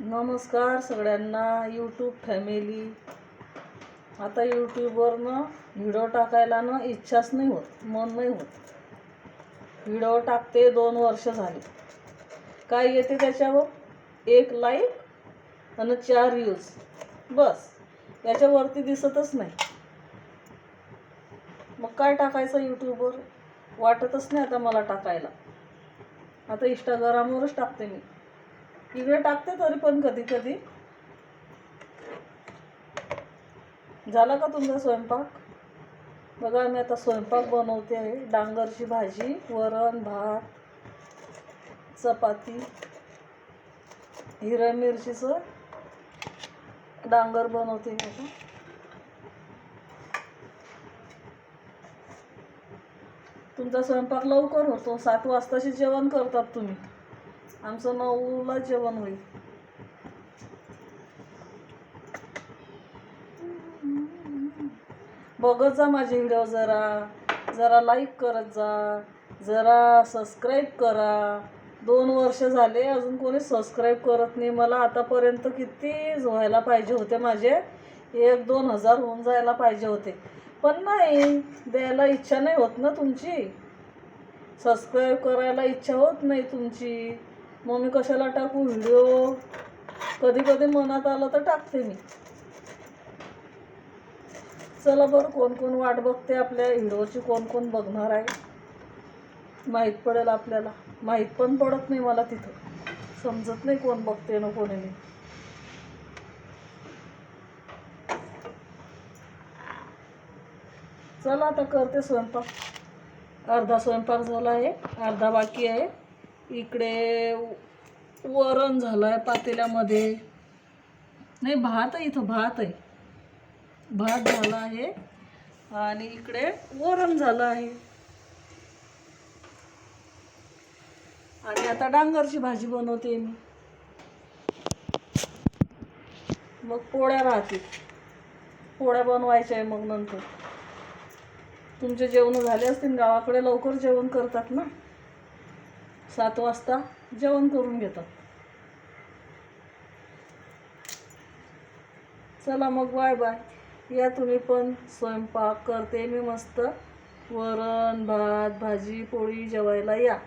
नमस्कार सगळ्यांना YouTube family. आता यूट्यूबवरनं व्हिडिओ टाकायला इच्छाच नाही होत, मन नाही होत. व्हिडिओ टाकते 2 वर्ष झाले. काय येते त्याच्यावर? 1 लाईक आणि 4 व्ह्यूज, बस. याच्यावरती दिसतच नाही. मग काय टाकायचं यूट्यूबवर? वाटतच नाही आता मला टाकायला. आता इंस्टाग्रामवरच टाकते मी. इकडे टाकते तरी पण कधी कधी. झाला का तुमचा स्वयंपाक? बघा मी आता स्वयंपाक बनवते आहे. डांगरची भाजी, वरण, भात, चपाती, हिरव्या मिरचीचं डांगर बनवते आता. तुमचा स्वयंपाक लवकर होतो. 7 वाजताशी जेवण करतात तुम्ही. आमचं 9ला जेवण होईल. बघत जा माझे व्हिडिओ. जरा लाईक करत जा, जरा सबस्क्राईब करा. 2 वर्ष झाले अजून कोणी सबस्क्राईब करत नाही. मला आतापर्यंत किती व्हायला पाहिजे होते माझे. 1-2 हजार होऊन जायला पाहिजे होते, पण नाही. द्यायला इच्छा नाही होत ना तुमची. सबस्क्राईब करायला इच्छा होत नाही तुमची. मग मी कशाला टाकू व्हिडिओ? कधी कधी मनात आलं तर टाकते मी. चला बरं, कोण कोण वाट बघते आपल्या व्हिडिओची, कोण कोण बघणार आहे माहीत पडेल आपल्याला. माहीत पण पडत नाही मला. तिथं समजत नाही कोण बघते ना कोणी नाही. चला आता करते स्वयंपाक. अर्धा स्वयंपाक झाला आहे, अर्धा बाकी आहे. इकडे वरण झालं आहे पातेल्यामध्ये. नाही, भात आहे. इथं भात आहे. भात झाला आहे आणि इकडे वरण झालं आहे. आणि आता डांगरची भाजी बनवते मी. मग पोळ्या राहतील. पोळ्या बनवायच्या आहे मग नंतर. तुमचे जेवण झाले असतील. गावाकडे लवकर जेवण करतात ना. 7 वाजता जेवण करून घेतात. चला मग, बाय बाय. या तुम्ही पण. स्वयंपाक करते मी मस्त. वरण, भात, भाजी, पोळी जेवायला या.